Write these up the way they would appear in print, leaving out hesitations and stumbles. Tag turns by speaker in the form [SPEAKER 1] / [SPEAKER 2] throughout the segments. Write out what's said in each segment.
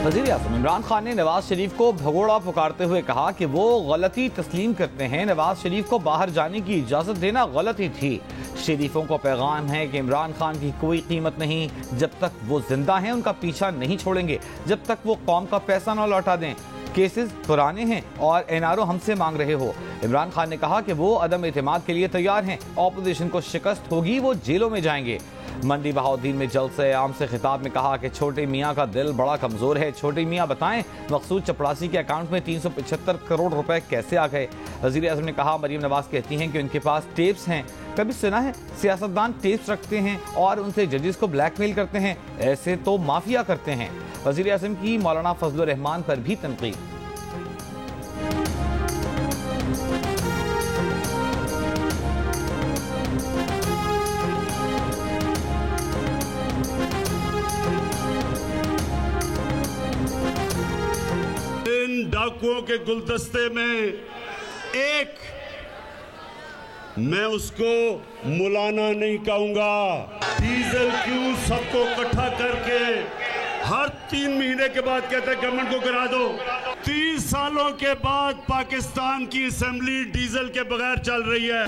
[SPEAKER 1] वज़ीर-ए-आज़म इमरान खान ने नवाज शरीफ को भगोड़ा पुकारते हुए कहा कि वो गलती तस्लीम करते हैं। नवाज शरीफ को बाहर जाने की इजाज़त देना गलती थी। शरीफों को पैगाम है कि इमरान खान की कोई कीमत नहीं। जब तक वो जिंदा हैं उनका पीछा नहीं छोड़ेंगे, जब तक वो कौम का पैसा न लौटा दें। केसेस पुराने हैं और एनआरओ हमसे मांग रहे हो। इमरान खान ने कहा कि वो अदम एतमाद के लिए तैयार हैं। ऑपोजिशन को शिकस्त होगी, वो जेलों में जाएंगे। मंडी बहाउद्दीन में जलसे आम से खिताब में कहा कि छोटे मियाँ का दिल बड़ा कमजोर है। छोटे मियाँ बताएं मकसूद चपड़ासी के अकाउंट में 375 करोड़ रुपए कैसे आ गए। वज़ीर-ए-आज़म ने कहा मरीम नवाज कहती हैं कि उनके पास टेप्स हैं। कभी सुना है सियासतदान टेप्स रखते हैं और उनसे जजेस को ब्लैकमेल करते हैं? ऐसे तो माफिया करते हैं। वज़ीर-ए-आज़म की मौलाना फजलुर रहमान पर भी तनकीद।
[SPEAKER 2] डाकुओं के गुलदस्ते में एक, मैं उसको मुलाना नहीं कहूंगा। डीजल क्यों सबको इकट्ठा करके हर 3 महीने के बाद कहते हैं गवर्नमेंट को गिरा दो। 30 सालों के बाद पाकिस्तान की असेंबली डीजल के बगैर चल रही है।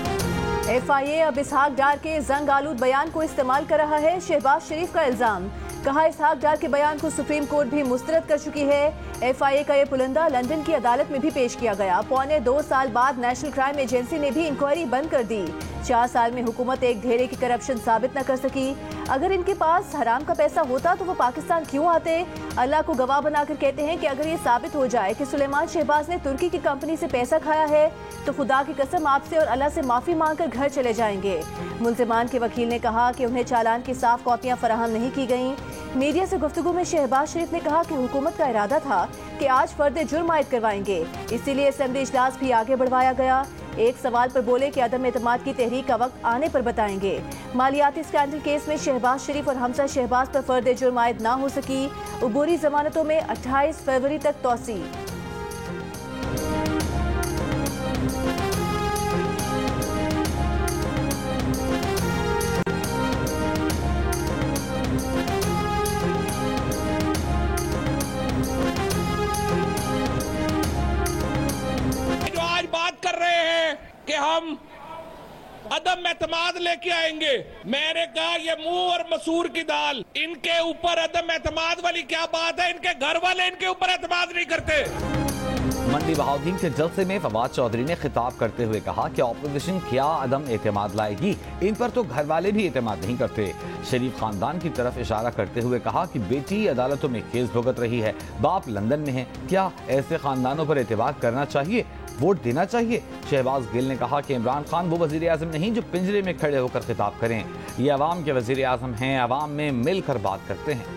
[SPEAKER 3] FIA अब इसहाक डार के जंग आलूद बयान को इस्तेमाल कर रहा है। शहबाज शरीफ का इल्जाम, कहा इसहाक डार के बयान को सुप्रीम कोर्ट भी मुस्तरद कर चुकी है। FIA का ये पुलंदा लंदन की अदालत में भी पेश किया गया। 2.25 साल बाद नेशनल क्राइम एजेंसी ने भी इंक्वायरी बंद कर दी। 4 साल में हुकूमत एक घेरे की करप्शन साबित न कर सकी। अगर इनके पास हराम का पैसा होता तो वो पाकिस्तान क्यों आते? अल्लाह को गवाह बनाकर कहते हैं कि अगर ये साबित हो जाए कि सुलेमान शहबाज ने तुर्की की कंपनी से पैसा खाया है तो खुदा की कसम आपसे और अल्लाह से माफी मांगकर घर चले जाएंगे। मुल्जिमान के वकील ने कहा कि उन्हें चालान की साफ कॉपियां फराहम नहीं की गईं। मीडिया से गुफ्तगू में शहबाज शरीफ ने कहा कि हुकूमत का इरादा था कि आज फर्द जुर्म आयद करवाएंगे, इसीलिए असेंबली इजलास भी आगे बढ़वाया गया। एक सवाल पर बोले कि अदम एतमाद की तहरीक का वक्त आने पर बताएंगे। मालियाती स्कैंडल केस में शहबाज शरीफ और हमजा शहबाज पर फर्द जुर्म आयद ना हो सकी। उबूरी जमानतों में 28 फरवरी तक तोसी।
[SPEAKER 4] कि हम अदम एतमाद लेके आएंगे। मैंने कहा ये मुंह और मसूर की दाल, इनके ऊपर अदम एतमाद वाली क्या बात है? इनके घर वाले इनके ऊपर एतमाद नहीं करते।
[SPEAKER 1] मंडी बहाउद्दीन के जलसे में फवाद चौधरी ने खिताब करते हुए कहा कि ऑपोजिशन क्या अदम एतमाद लाएगी, इन पर तो घर वाले भी एतमाद नहीं करते। शरीफ खानदान की तरफ इशारा करते हुए कहा कि बेटी अदालतों में केस भुगत रही है, बाप लंदन में है, क्या ऐसे खानदानों पर एतबार करना चाहिए, वोट देना चाहिए? शहबाज गिल ने कहा कि इमरान खान वो वज़ीर-ए-आज़म नहीं जो पिंजरे में खड़े होकर खिताब करें। ये अवाम के वज़ीर-ए-आज़म हैं, अवाम में मिलकर बात करते हैं।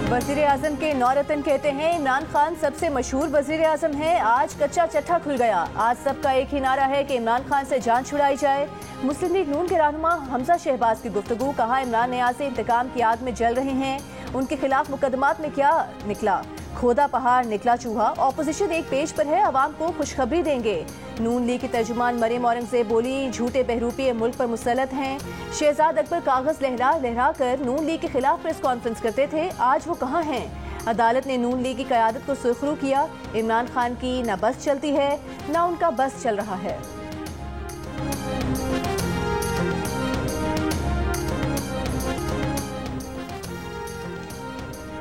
[SPEAKER 3] वज़ीर-ए-आज़म के नौरतन कहते हैं इमरान खान सबसे मशहूर वज़ीर-ए-आज़म है। आज कच्चा चट्टा खुल गया। आज सबका एक ही नारा है कि इमरान खान से जान छुड़ाई जाए। मुस्लिम लीग नून के रहनुमा हमजा शहबाज की गुफ्तगू, कहा इमरान नियाज़ से इंतकाम की आग में जल रहे हैं। उनके खिलाफ मुकदमात में क्या निकला? खोदा पहाड़ निकला चूहा। ऑपोजिशन एक पेज पर है, अवाम को खुशखबरी देंगे। नून लीग की तर्जुमान मरियम औरंगजेब बोली झूठे बहरूपी मुल्क पर मुसल्लत हैं। शहजाद अकबर कागज लहरा लहरा कर नून लीग के खिलाफ प्रेस कॉन्फ्रेंस करते थे, आज वो कहाँ हैं? अदालत ने नून लीग की क़यादत को सुरखरू किया। इमरान खान की न बस चलती है न उनका बस चल रहा है।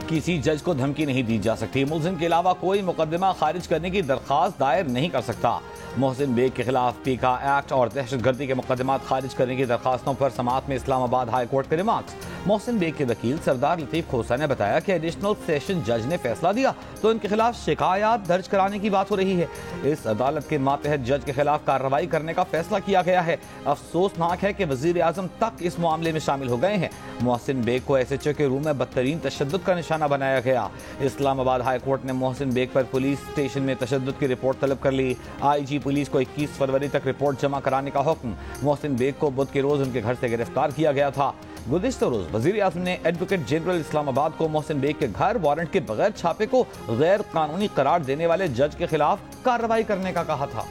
[SPEAKER 1] किसी जज को धमकी नहीं दी जा सकती। मुल्जिम के अलावा कोई मुकदमा खारिज करने की दरख्वास्त दायर नहीं कर सकता। मोहसिन बेग के खिलाफ पीका एक्ट और दहशतगर्दी के मुकदमात खारिज करने की दरखास्तों पर समाअत में इस्लामाबाद हाई कोर्ट के रिमार्क्स। मोहसिन बेग के वकील सरदार लतीफ खोसा ने बताया कि एडिशनल सेशन जज ने फैसला दिया तो इनके खिलाफ शिकायत दर्ज कराने की बात हो रही है। इस अदालत के मातहत जज के खिलाफ कार्रवाई करने का फैसला किया गया है। अफसोसनाक है कि वज़ीर-ए-आज़म तक इस मामले में शामिल हो गए हैं। मोहसिन बेग को SHO के रूम में बदतरीन तशद्दुद का निशाना बनाया गया। इस्लामाबाद हाई कोर्ट ने मोहसिन बेग पर पुलिस स्टेशन में तशद्दुद की रिपोर्ट तलब कर ली। IG पुलिस को 21 फरवरी तक रिपोर्ट जमा कराने का हुक्म। मोहसिन बेग को बुध के रोज उनके घर से गिरफ्तार किया गया था। गुज़िश्ता रोज वज़ीर-ए-आज़म ने एडवोकेट जनरल इस्लामाबाद को मोहसिन बेग के घर वारंट के बगैर छापे को गैर कानूनी करार देने वाले जज के खिलाफ कार्रवाई करने का कहा था।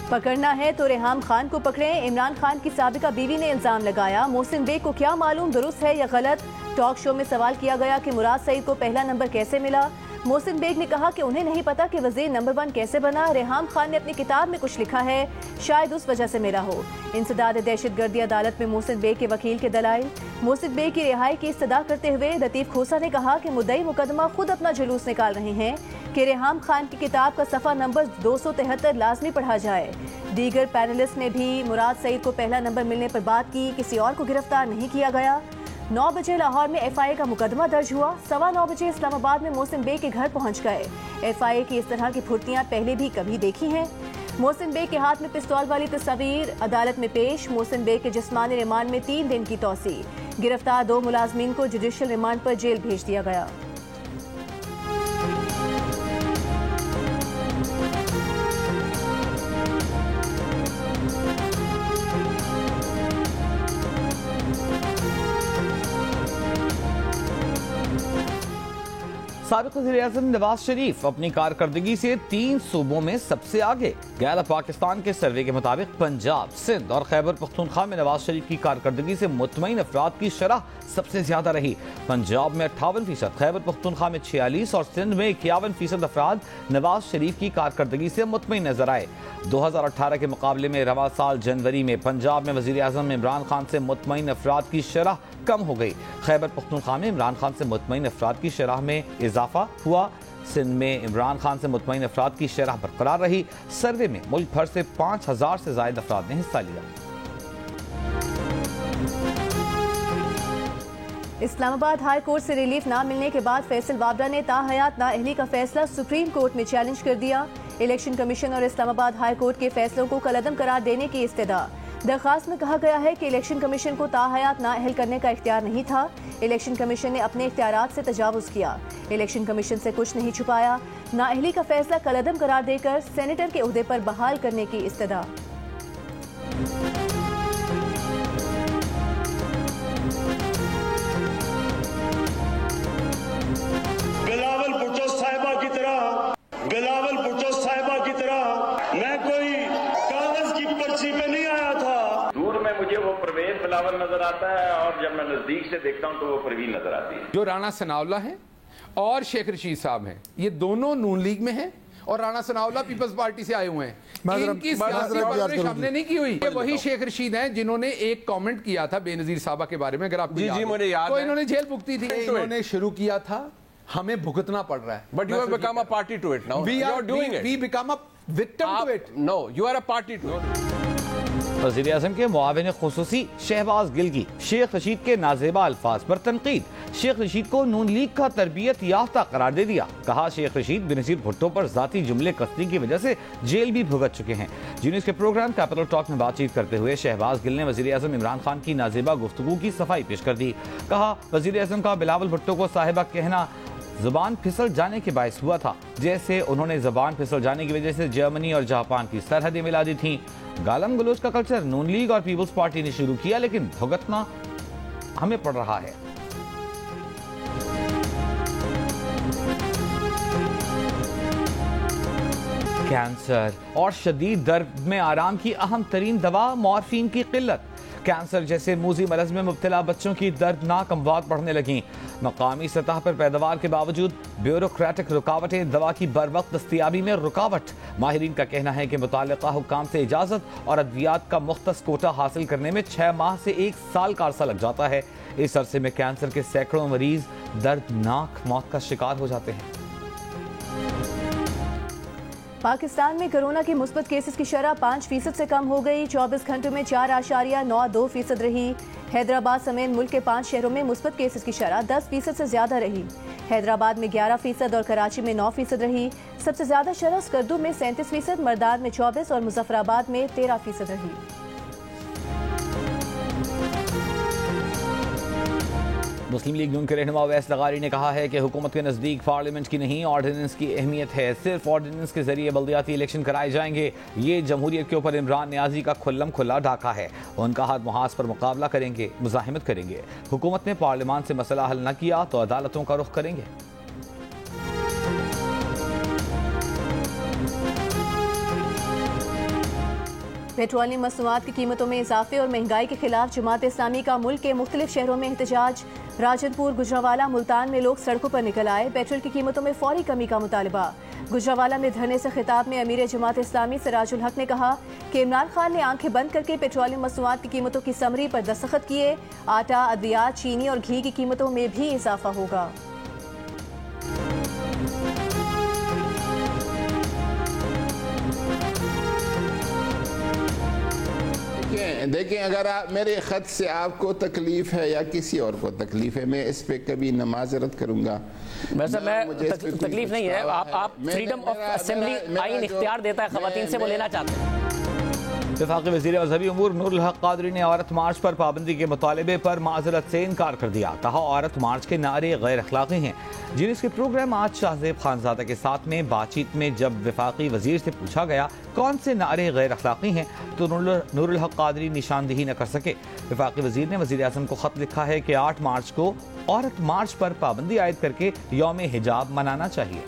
[SPEAKER 3] पकड़ना है तो रेहाम खान को पकड़ें। इमरान खान की साबिका बीवी ने इल्जाम लगाया। मोहसिन बेग को क्या मालूम दुरुस्त है या गलत। टॉक शो में सवाल किया गया कि मुराद सईद को पहला नंबर कैसे मिला। मोहसिन बेग ने कहा कि उन्हें नहीं पता कि वजीर नंबर 1 कैसे बना। रेहाम खान ने अपनी किताब में कुछ लिखा है, शायद उस वजह से मिला हो। इंसदाद दहशतगर्दी अदालत में मोहसिन बेग के वकील के दलाइल। मोहसिन बेग की रिहाई की इस्तदा करते हुए लतीफ खोसा ने कहा कि मुद्दई मुकदमा खुद अपना जुलूस निकाल रहे हैं कि रेहाम खान की किताब का सफ़ा नंबर 273 लाजमी पढ़ा जाए। दीगर पैनलिस्ट ने भी मुराद सईद को पहला नंबर मिलने पर बात की। किसी और को गिरफ्तार नहीं किया गया। 9 बजे लाहौर में FIA का मुकदमा दर्ज हुआ। 9:15 बजे इस्लामाबाद में मोहसिन बेग के घर पहुंच गए। FIA की इस तरह की फुर्तियां पहले भी कभी देखी हैं। मोहसिन बेग के हाथ में पिस्तौल वाली तस्वीर अदालत में पेश। मोहसिन बेग के जिस्मानी रिमांड में 3 दिन की तौसी। गिरफ्तार 2 मुलाजमीन को जुडिशियल रिमांड पर जेल भेज दिया गया।
[SPEAKER 1] साबिक वज़ीर-ए-आज़म नवाज शरीफ अपनी कारकर्दगी से 3 सूबों में सबसे आगे। गैलप पाकिस्तान के सर्वे के मुताबिक पंजाब, सिंध और खैबर पख्तूनख्वा में नवाज शरीफ की कारकर्दगी से मुतमईन अफराद की शरह सबसे ज्यादा रही। पंजाब में 58%, खैबर पख्तूनख्वा में 46% और सिंध में 51% अफराद नवाज शरीफ की कारकर्दगी से मुतमईन नजर आए। 2018 के मुकाबले में रवा साल जनवरी में पंजाब में वज़ीर-ए-आज़म इमरान खान से मुतमईन अफराद की शरह कम हो गई। खैबर पख्तूनख्वा में इमरान खान से मुतमईन अफराद की शरह में इजाफा हुआ। सिंध में इमरान खान से मुतमईन अफराद की शरह बरकरार रही। सर्वे में मुल्क भर से 5000 से ज्यादा अफराद ने हिस्सा लिया।
[SPEAKER 3] इस्लामाबाद हाई कोर्ट से रिलीफ ना मिलने के बाद फैसल वाबरा ने ताहयात नाअहली का फैसला सुप्रीम कोर्ट में चैलेंज कर दिया। इलेक्शन कमीशन और इस्लामाबाद हाई कोर्ट के फैसलों को कलअदम करार देने की इस्तदा। दरखास्त में कहा गया है कि इलेक्शन कमीशन को ताहयात नाअहल करने का इख्तियार नहीं था। इलेक्शन कमीशन ने अपने इख्तियारात से तजावुज किया। इलेक्शन कमीशन से कुछ नहीं छुपाया। नाअहली का फैसला कलअदम करार देकर सेनेटर के ओहदे पर बहाल करने की इस्तदा।
[SPEAKER 2] बिलावल भुट्टो साहिबा की तरह मैं कोई कागज की पर्ची पे नहीं आया था।
[SPEAKER 5] दूर में मुझे वो परवेज बिलावल नजर आता है और जब मैं नजदीक से देखता हूँ तो वो परवीन नजर आती है।
[SPEAKER 6] जो राणा सनाउल्लाह है और शेख रशीद साहब हैं, ये दोनों नून लीग में हैं और राणा सनाउल्लाह पीपल्स पार्टी से आए हुए हैं। इनकी सियासी परवरिश हमने नहीं की हुई। ये वही शेख रशीद हैं जिन्होंने एक कमेंट किया था बेनजीर साहबा के बारे में, अगर आपको याद है तो इन्होंने जेल भुगती थी। इन्होंने शुरू किया था, हमें भुगतना पड़ रहा है।
[SPEAKER 7] But you have become a party to it now.
[SPEAKER 6] We
[SPEAKER 7] You
[SPEAKER 6] are
[SPEAKER 7] are doing it.
[SPEAKER 6] We become a victim to it.
[SPEAKER 7] No, you are a party to it.
[SPEAKER 1] वज़ीर-ए-आज़म के मुआविन खुसूसी शहबाज गिल की शेख रशीद के नाजेबा अल्फाज पर तनकीद। शेख रशीद को नून लीग का तरबियत याफ्ता करार दे दिया। कहा शेख रशीद बेनजीर भुट्टो पर जाती जुमले कसने की वजह से जेल भी भुगत चुके हैं। न्यूज़ के प्रोग्राम कैपिटल टॉक में बातचीत करते हुए शहबाज गिल ने वज़ीर-ए-आज़म इमरान खान की नाजेबा गुफ्तगू की सफाई पेश कर दी। कहा वज़ीर-ए-आज़म का बिलावल भुट्टो को साहिबा कहना जुबान फिसल जाने के बायस हुआ था, जैसे उन्होंने जुबान फिसल जाने की वजह से जर्मनी और जापान की सरहदें मिला दी थीं। गालम गलोच का कल्चर नून लीग और पीपल्स पार्टी ने शुरू किया, लेकिन भुगतना हमें पड़ रहा है। कैंसर और शदीद दर्द में आराम की अहम तरीन दवा मॉर्फिन की किल्लत। कैंसर जैसे मूजी मरज में मुब्तला बच्चों की दर्दनाक अमवात बढ़ने लगी। मकामी सतह पर पैदावार के बावजूद ब्यूरोक्रेटिक रुकावटें, दवा की बर वक्त दस्तियाबी में रुकावट। माहिरीन का कहना है कि मुताल्लिका हुक्काम से इजाजत और अद्वियात का मुख्तस कोटा हासिल करने में 6 माह से 1 साल का अरसा लग जाता है। इस अरसे में कैंसर के सैकड़ों मरीज दर्दनाक मौत का शिकार हो जाते हैं।
[SPEAKER 3] पाकिस्तान में कोरोना के मुस्बत केसेस की शरह 5% से कम हो गई। 24 घंटों में 4.92% रही। हैदराबाद समेत मुल्क के 5 शहरों में मुस्बत केसेस की शरह 10% से ज्यादा रही। हैदराबाद में 11% और कराची में 9% रही। सबसे ज्यादा शरह स्कर्दू में 37%, मरदान में 24% और मुजफ्फराबाद में 13% रही।
[SPEAKER 1] मुस्लिम लीग नून के रहनुमा अवैस लगारी ने कहा है कि हुकूमत के नज़दीक पार्लियामेंट की नहीं ऑर्डिनेंस की अहमियत है। सिर्फ ऑर्डिनेंस के जरिए बल्दियाती इलेक्शन कराए जाएंगे। ये जमहूरियत के ऊपर इमरान नियाजी का खुल्लम खुल्ला डाका है। उनका हाथ मुहाज पर मुकाबला करेंगे, मुजाहिमत करेंगे। हुकूमत ने पार्लियामान से मसला हल न किया तो अदालतों का रुख करेंगे।
[SPEAKER 3] पेट्रोलियम मसनूआत की कीमतों में इजाफे और महंगाई के खिलाफ जमात इस्लामी का मुल्क के मुख्तलिफ शहरों में एहतजाज। राजनपुर, गुजरावाला, मुल्तान में लोग सड़कों पर निकल आए। पेट्रोल की कीमतों में फौरी कमी का मुतालबा। गुजरावाला में धरने से खिताब में अमीर जमात इस्लामी सिराजुल हक ने कहा कि इमरान खान ने आंखें बंद करके पेट्रोलियम मसनूआत की कीमतों की समरी पर दस्तखत किए। आटा, अद्वियात, चीनी और घी की कीमतों में भी इजाफा होगा।
[SPEAKER 8] देखें, अगर आप मेरे ख़त से आपको तकलीफ है या किसी और को तकलीफ है, मैं इस पे कभी न माजरत करूंगा।
[SPEAKER 9] वैसे मैं तकलीफ नहीं है, आप फ्रीडम ऑफ असेंबली आइन इख्तियार देता है खवातीन से, वो लेना चाहते हैं।
[SPEAKER 1] वफाकी वज़ीर मज़हबी उमूर नूरुल हक क़ादरी ने औरत मार्च पर पाबंदी के मुतालबे पर माजरत से इनकार कर दिया। कहा औरत मार्च के नारे गैर अखलाक़ी हैं। जिनिस के प्रोग्राम आज शाहज़ेब खानज़ादा के साथ में बातचीत में जब वफाकी वज़ीर से पूछा गया कौन से नारे गैर अखलाक़ी हैं तो नूरुल हक क़ादरी निशानदेही न कर सके। वफाकी वज़ीर ने वज़ीर आज़म को ख़त लिखा है कि 8 मार्च को औरत मार्च पर पाबंदी आयद करके यौम हिजाब मनाना चाहिए।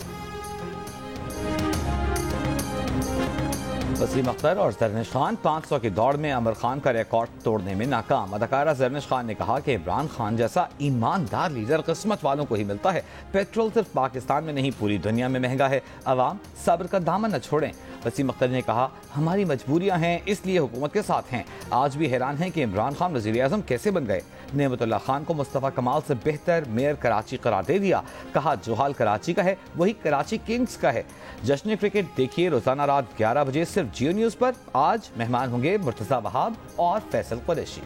[SPEAKER 1] वसीम अख्तर और जरनिश खान 500 की दौड़ में आमिर खान का रिकॉर्ड तोड़ने में नाकाम। अदाकारा जरनिश खान ने कहा कि इमरान खान जैसा ईमानदार लीडर किस्मत वालों को ही मिलता है। पेट्रोल सिर्फ पाकिस्तान में नहीं पूरी दुनिया में महंगा है, अवाम सब्र का दामन न छोड़ें। वसीम अख्तर ने कहा हमारी मजबूरियां हैं इसलिए हुकूमत के साथ हैं। आज भी हैरान हैं कि इमरान खान वज़ीर आज़म कैसे बन गए। नेमतुल्लाह खान को मुस्तफ़ा कमाल से बेहतर मेयर कराची करार दे दिया। कहा जो हाल कराची का है वही कराची किंग्स का है। जश्न क्रिकेट देखिए रोजाना रात 11 बजे सिर्फ जियो न्यूज़ पर। आज मेहमान होंगे मुर्तज़ा वहाब और फैसल कुरैशी।